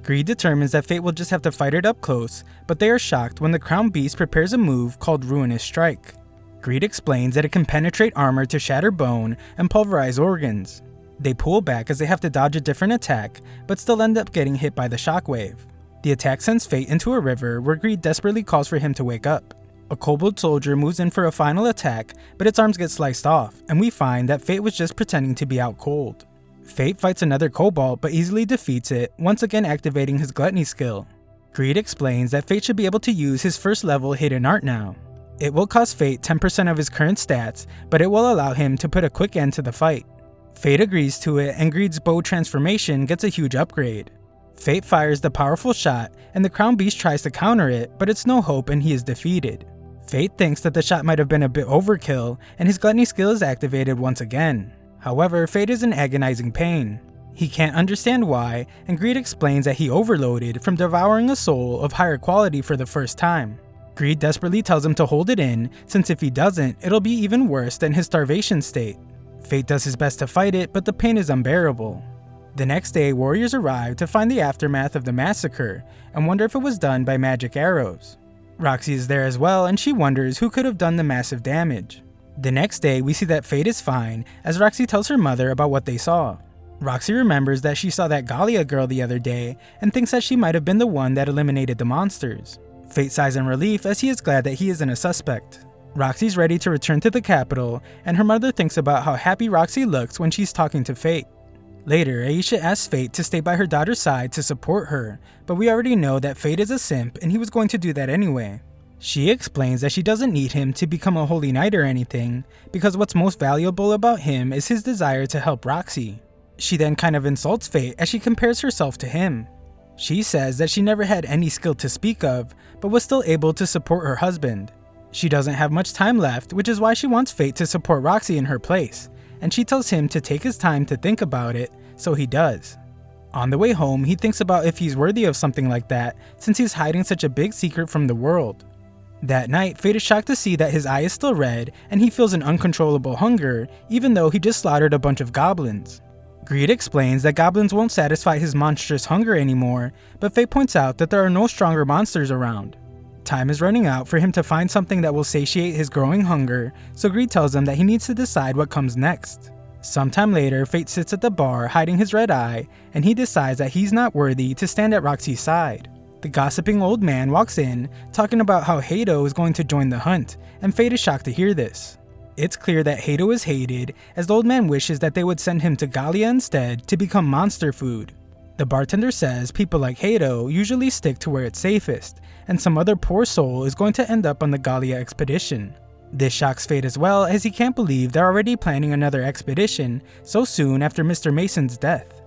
Speaker 1: Greed determines that Fate will just have to fight it up close, but they are shocked when the crowned beast prepares a move called Ruinous Strike. Greed explains that it can penetrate armor to shatter bone and pulverize organs. They pull back as they have to dodge a different attack, but still end up getting hit by the shockwave. The attack sends Fate into a river where Greed desperately calls for him to wake up. A kobold soldier moves in for a final attack, but its arms get sliced off, and we find that Fate was just pretending to be out cold. Fate fights another kobold but easily defeats it, once again activating his gluttony skill. Greed explains that Fate should be able to use his first level hidden art now. It will cost Fate 10% of his current stats, but it will allow him to put a quick end to the fight. Fate agrees to it, and Greed's bow transformation gets a huge upgrade. Fate fires the powerful shot, and the crown beast tries to counter it, but it's no hope and he is defeated. Fate thinks that the shot might have been a bit overkill, and his gluttony skill is activated once again. However, Fate is in agonizing pain. He can't understand why, and Greed explains that he overloaded from devouring a soul of higher quality for the first time. Greed desperately tells him to hold it in, since if he doesn't, it'll be even worse than his starvation state. Fate does his best to fight it, but the pain is unbearable. The next day, warriors arrive to find the aftermath of the massacre, and wonder if it was done by magic arrows. Roxy is there as well, and she wonders who could have done the massive damage. The next day, we see that Fate is fine, as Roxy tells her mother about what they saw. Roxy remembers that she saw that Gallia girl the other day, and thinks that she might have been the one that eliminated the monsters. Fate sighs in relief as he is glad that he isn't a suspect. Roxy's ready to return to the capital, and her mother thinks about how happy Roxy looks when she's talking to Fate. Later, Aisha asks Fate to stay by her daughter's side to support her, but we already know that Fate is a simp and he was going to do that anyway. She explains that she doesn't need him to become a holy knight or anything, because what's most valuable about him is his desire to help Roxy. She then kind of insults Fate as she compares herself to him. She says that she never had any skill to speak of, but was still able to support her husband. She doesn't have much time left, which is why she wants Fate to support Roxy in her place, and she tells him to take his time to think about it, so he does. On the way home, he thinks about if he's worthy of something like that, since he's hiding such a big secret from the world. That night, Fate is shocked to see that his eye is still red, and he feels an uncontrollable hunger, even though he just slaughtered a bunch of goblins. Greed explains that goblins won't satisfy his monstrous hunger anymore, but Fate points out that there are no stronger monsters around. Time is running out for him to find something that will satiate his growing hunger, so Greed tells him that he needs to decide what comes next. Sometime later, Fate sits at the bar hiding his red eye, and he decides that he's not worthy to stand at Roxy's side. The gossiping old man walks in, talking about how Hato is going to join the hunt, and Fate is shocked to hear this. It's clear that Hato is hated, as the old man wishes that they would send him to Gallia instead to become monster food. The bartender says people like Hato usually stick to where it's safest, and some other poor soul is going to end up on the Gallia expedition. This shocks Fate as well, as he can't believe they're already planning another expedition so soon after Mr. Mason's death.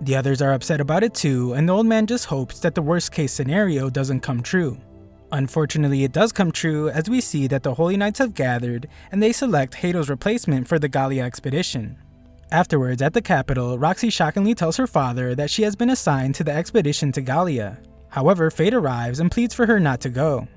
Speaker 1: The others are upset about it too, and the old man just hopes that the worst case scenario doesn't come true. Unfortunately, it does come true, as we see that the Holy Knights have gathered and they select Hato's replacement for the Gallia expedition. Afterwards, at the capital, Roxy shockingly tells her father that she has been assigned to the expedition to Gallia. However, Fate arrives and pleads for her not to go.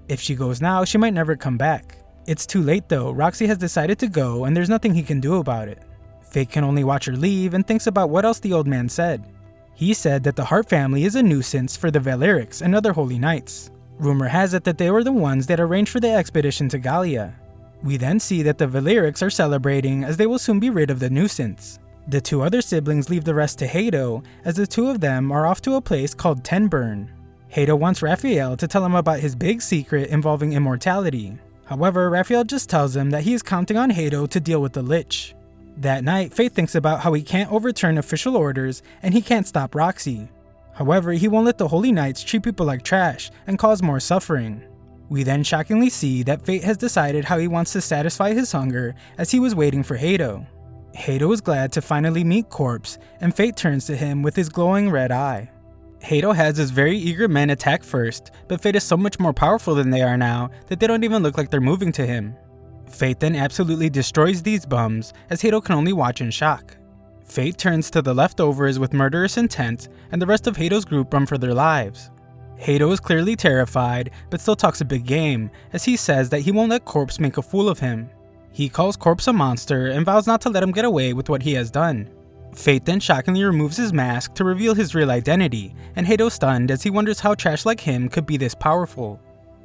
Speaker 1: If she goes now, she might never come back. It's too late though, Roxy has decided to go and there's nothing he can do about it. Fate can only watch her leave and thinks about what else the old man said. He said that the Hart family is a nuisance for the Valerics and other Holy Knights. Rumor has it that they were the ones that arranged for the expedition to Gallia. We then see that the Valerics are celebrating, as they will soon be rid of the nuisance. The two other siblings leave the rest to Hato, as the two of them are off to a place called Tenburn. Hato wants Raphael to tell him about his big secret involving immortality. However, Raphael just tells him that he is counting on Hato to deal with the Lich. That night, Fate thinks about how he can't overturn official orders and he can't stop Roxy. However, he won't let the Holy Knights treat people like trash and cause more suffering. We then shockingly see that Fate has decided how he wants to satisfy his hunger, as he was waiting for Hato. Hato is glad to finally meet Corpse, and Fate turns to him with his glowing red eye. Hato has his very eager men attack first, but Fate is so much more powerful than they are now that they don't even look like they're moving to him. Fate then absolutely destroys these bums, as Hato can only watch in shock. Fate turns to the leftovers with murderous intent, and the rest of Hato's group run for their lives. Hato is clearly terrified, but still talks a big game, as he says that he won't let Corpse make a fool of him. He calls Corpse a monster and vows not to let him get away with what he has done. Fate then shockingly removes his mask to reveal his real identity, and Hato's stunned as he wonders how trash like him could be this powerful.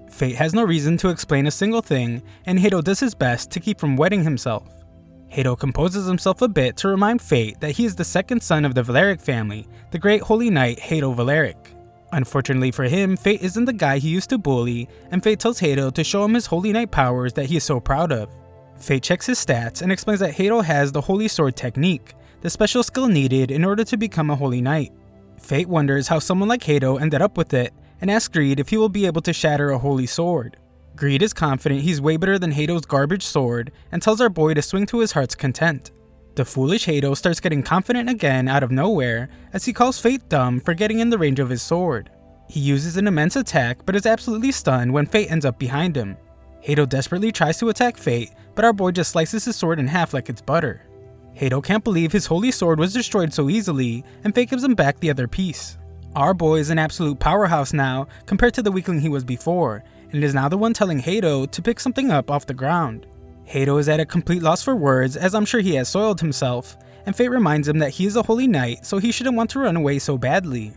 Speaker 1: Fate has no reason to explain a single thing, and Hato does his best to keep from wetting himself. Hato composes himself a bit to remind Fate that he is the second son of the Valeric family, the great holy knight Hato Valeric. Unfortunately for him, Fate isn't the guy he used to bully, and Fate tells Hato to show him his holy knight powers that he is so proud of. Fate checks his stats and explains that Hato has the Holy Sword technique, the special skill needed in order to become a holy knight. Fate wonders how someone like Hato ended up with it, and asks Greed if he will be able to shatter a holy sword. Greed is confident he's way better than Hato's garbage sword, and tells our boy to swing to his heart's content. The foolish Hato starts getting confident again out of nowhere as he calls Fate dumb for getting in the range of his sword. He uses an immense attack but is absolutely stunned when Fate ends up behind him. Hato desperately tries to attack Fate, but our boy just slices his sword in half like it's butter. Hato can't believe his holy sword was destroyed so easily, and Fate gives him back the other piece. Our boy is an absolute powerhouse now compared to the weakling he was before, and is now the one telling Hato to pick something up off the ground. Hato is at a complete loss for words, as I'm sure he has soiled himself, and Fate reminds him that he is a holy knight, so he shouldn't want to run away so badly.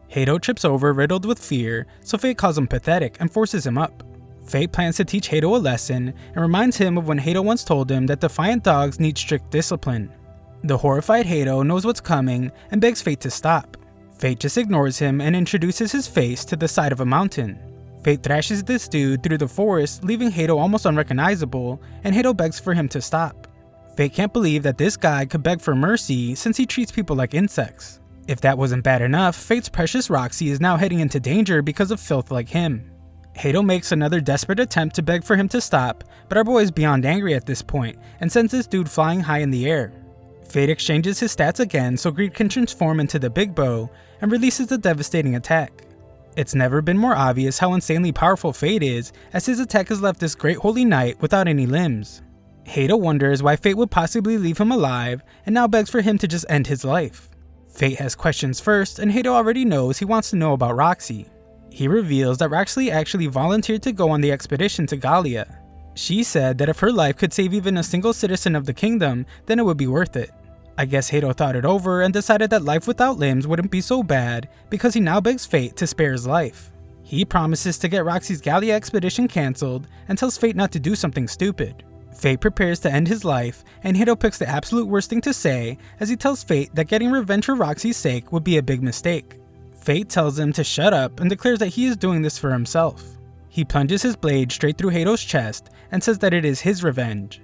Speaker 1: Hato trips over, riddled with fear, so Fate calls him pathetic and forces him up. Fate plans to teach Hato a lesson and reminds him of when Hato once told him that defiant dogs need strict discipline. The horrified Hato knows what's coming and begs Fate to stop. Fate just ignores him and introduces his face to the side of a mountain. Fate thrashes this dude through the forest, leaving Hato almost unrecognizable, and Hato begs for him to stop. Fate can't believe that this guy could beg for mercy since he treats people like insects. If that wasn't bad enough, Fate's precious Roxy is now heading into danger because of filth like him. Hato makes another desperate attempt to beg for him to stop, but our boy is beyond angry at this point and sends this dude flying high in the air. Fate exchanges his stats again so Greed can transform into the Big Bow and releases a devastating attack. It's never been more obvious how insanely powerful Fate is, as his attack has left this great holy knight without any limbs. Hato wonders why Fate would possibly leave him alive and now begs for him to just end his life. Fate has questions first, and Hato already knows he wants to know about Roxy. He reveals that Roxy actually volunteered to go on the expedition to Gallia. She said that if her life could save even a single citizen of the kingdom, then it would be worth it. I guess Hato thought it over and decided that life without limbs wouldn't be so bad because he now begs Fate to spare his life. He promises to get Roxy's Gallia expedition cancelled and tells Fate not to do something stupid. Fate prepares to end his life, and Hato picks the absolute worst thing to say as he tells Fate that getting revenge for Roxy's sake would be a big mistake. Fate tells him to shut up and declares that he is doing this for himself. He plunges his blade straight through Hato's chest and says that it is his revenge.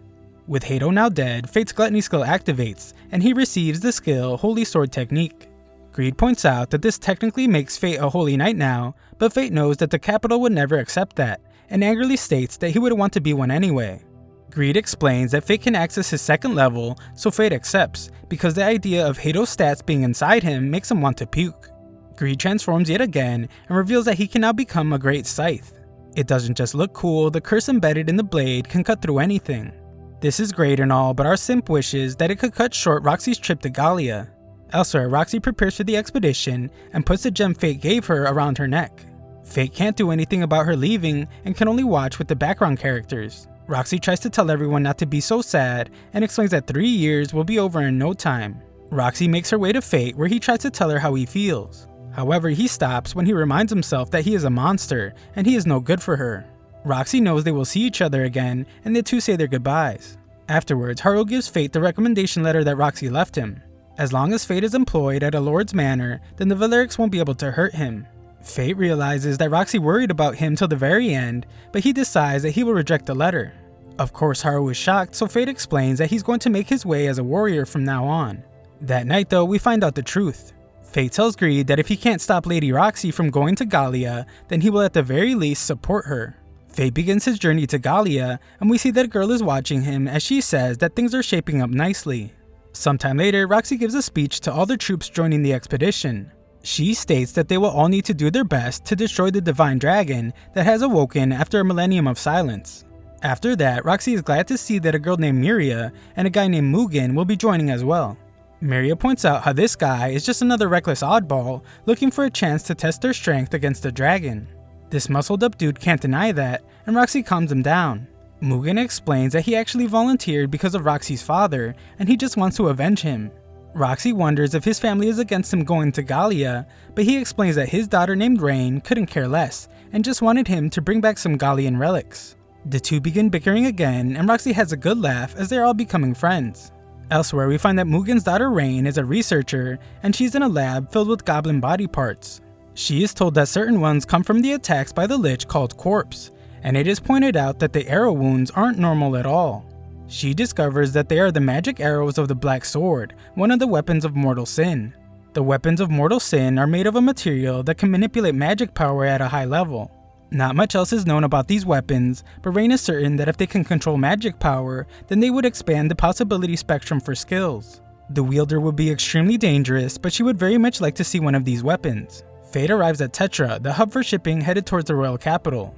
Speaker 1: With Hato now dead, Fate's Gluttony skill activates, and he receives the skill Holy Sword Technique. Greed points out that this technically makes Fate a holy knight now, but Fate knows that the capital would never accept that, and angrily states that he would want to be one anyway. Greed explains that Fate can access his second level, so Fate accepts, because the idea of Hato's stats being inside him makes him want to puke. Greed transforms yet again and reveals that he can now become a great scythe. It doesn't just look cool, the curse embedded in the blade can cut through anything. This is great and all, but our simp wishes that it could cut short Roxy's trip to Gallia. Elsewhere, Roxy prepares for the expedition and puts the gem Fate gave her around her neck. Fate can't do anything about her leaving and can only watch with the background characters. Roxy tries to tell everyone not to be so sad and explains that 3 years will be over in no time. Roxy makes her way to Fate, where he tries to tell her how he feels. However, he stops when he reminds himself that he is a monster and he is no good for her. Roxy knows they will see each other again, and the two say their goodbyes. Afterwards, Haru gives Fate the recommendation letter that Roxy left him. As long as Fate is employed at a lord's manor, then the Valerics won't be able to hurt him. Fate realizes that Roxy worried about him till the very end, but he decides that he will reject the letter. Of course, Haru is shocked, so Fate explains that he's going to make his way as a warrior from now on. That night though, we find out the truth. Fate tells Greed that if he can't stop Lady Roxy from going to Gallia, then he will at the very least support her. Fate begins his journey to Gallia, and we see that a girl is watching him as she says that things are shaping up nicely. Sometime later, Roxy gives a speech to all the troops joining the expedition. She states that they will all need to do their best to destroy the divine dragon that has awoken after a millennium of silence. After that, Roxy is glad to see that a girl named Miria and a guy named Mugen will be joining as well. Miria points out how this guy is just another reckless oddball looking for a chance to test their strength against the dragon. This muscled up dude can't deny that, and Roxy calms him down. Mugen explains that he actually volunteered because of Roxy's father, and he just wants to avenge him. Roxy wonders if his family is against him going to Gallia, but he explains that his daughter named Rain couldn't care less, and just wanted him to bring back some Gallian relics. The two begin bickering again, and Roxy has a good laugh as they're all becoming friends. Elsewhere, we find that Mugen's daughter Rain is a researcher, and she's in a lab filled with goblin body parts. She is told that certain ones come from the attacks by the Lich called Corpse, and it is pointed out that the arrow wounds aren't normal at all. She discovers that they are the magic arrows of the Black Sword, one of the weapons of mortal sin. The weapons of mortal sin are made of a material that can manipulate magic power at a high level. Not much else is known about these weapons, but Rain is certain that if they can control magic power, then they would expand the possibility spectrum for skills. The wielder would be extremely dangerous, but she would very much like to see one of these weapons. Fate arrives at Tetra, the hub for shipping headed towards the royal capital,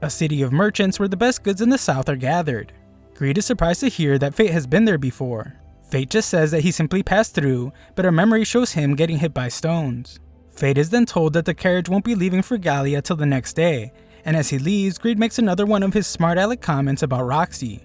Speaker 1: a city of merchants where the best goods in the south are gathered. Greed is surprised to hear that Fate has been there before. Fate just says that he simply passed through, but her memory shows him getting hit by stones. Fate is then told that the carriage won't be leaving for Gallia till the next day, and as he leaves, Greed makes another one of his smart aleck comments about Roxy.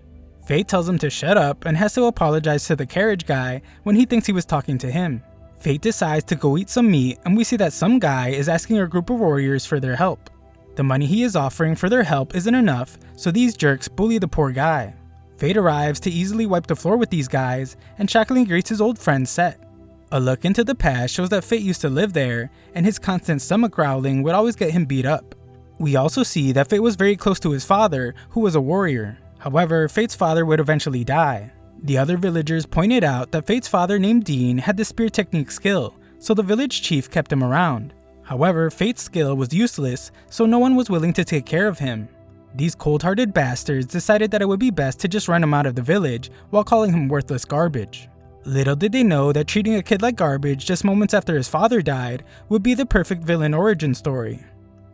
Speaker 1: Fate tells him to shut up and has to apologize to the carriage guy when he thinks he was talking to him. Fate decides to go eat some meat, and we see that some guy is asking a group of warriors for their help. The money he is offering for their help isn't enough, so these jerks bully the poor guy. Fate arrives to easily wipe the floor with these guys, and shockingly greets his old friend Set. A look into the past shows that Fate used to live there, and his constant stomach growling would always get him beat up. We also see that Fate was very close to his father, who was a warrior. However, Fate's father would eventually die. The other villagers pointed out that Fate's father named Dean had the spear technique skill, so the village chief kept him around. However, Fate's skill was useless, so no one was willing to take care of him. These cold-hearted bastards decided that it would be best to just run him out of the village while calling him worthless garbage. Little did they know that treating a kid like garbage just moments after his father died would be the perfect villain origin story.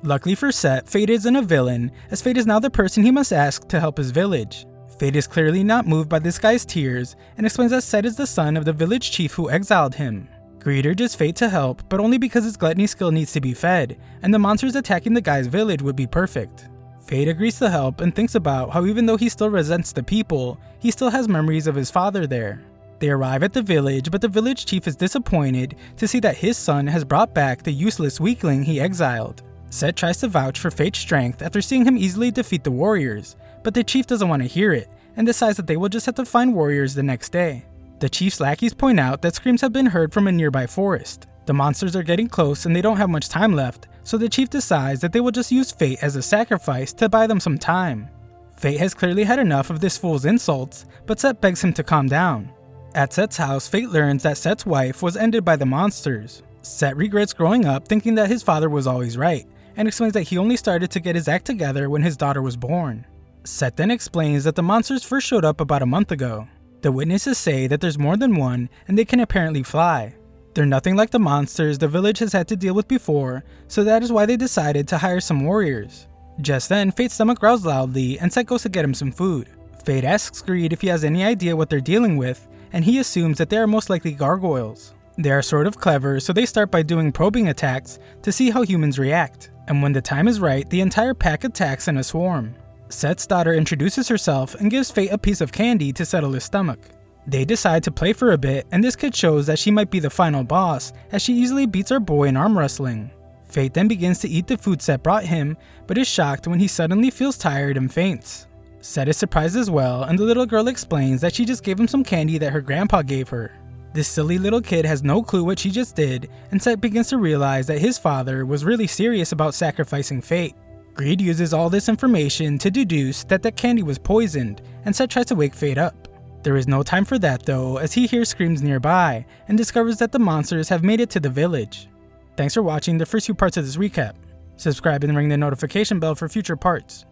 Speaker 1: Luckily for Set, Fate isn't a villain, as Fate is now the person he must ask to help his village. Fate is clearly not moved by this guy's tears and explains that Set is the son of the village chief who exiled him. Greed urges Fate to help, but only because his gluttony skill needs to be fed, and the monsters attacking the guy's village would be perfect. Fate agrees to help and thinks about how even though he still resents the people, he still has memories of his father there. They arrive at the village, but the village chief is disappointed to see that his son has brought back the useless weakling he exiled. Set tries to vouch for Fate's strength after seeing him easily defeat the warriors, but the chief doesn't want to hear it, and decides that they will just have to find warriors the next day. The chief's lackeys point out that screams have been heard from a nearby forest. The monsters are getting close and they don't have much time left, so the chief decides that they will just use Fate as a sacrifice to buy them some time. Fate has clearly had enough of this fool's insults, but Set begs him to calm down. At Set's house, Fate learns that Set's wife was ended by the monsters. Set regrets growing up thinking that his father was always right, and explains that he only started to get his act together when his daughter was born. Set then explains that the monsters first showed up about a month ago. The witnesses say that there's more than one, and they can apparently fly. They're nothing like the monsters the village has had to deal with before, so that is why they decided to hire some warriors. Just then, Fate's stomach growls loudly, and Set goes to get him some food. Fate asks Greed if he has any idea what they're dealing with, and he assumes that they are most likely gargoyles. They are sort of clever, so they start by doing probing attacks to see how humans react, and when the time is right, the entire pack attacks in a swarm. Set's daughter introduces herself and gives Fate a piece of candy to settle his stomach. They decide to play for a bit, and this kid shows that she might be the final boss, as she easily beats our boy in arm wrestling. Fate then begins to eat the food Set brought him, but is shocked when he suddenly feels tired and faints. Set is surprised as well, and the little girl explains that she just gave him some candy that her grandpa gave her. This silly little kid has no clue what she just did, and Set begins to realize that his father was really serious about sacrificing Fate. Greed uses all this information to deduce that that candy was poisoned, and Set tries to wake Fate up. There is no time for that though, as he hears screams nearby, and discovers that the monsters have made it to the village. Thanks for watching the first few parts of this recap. Subscribe and ring the notification bell for future parts.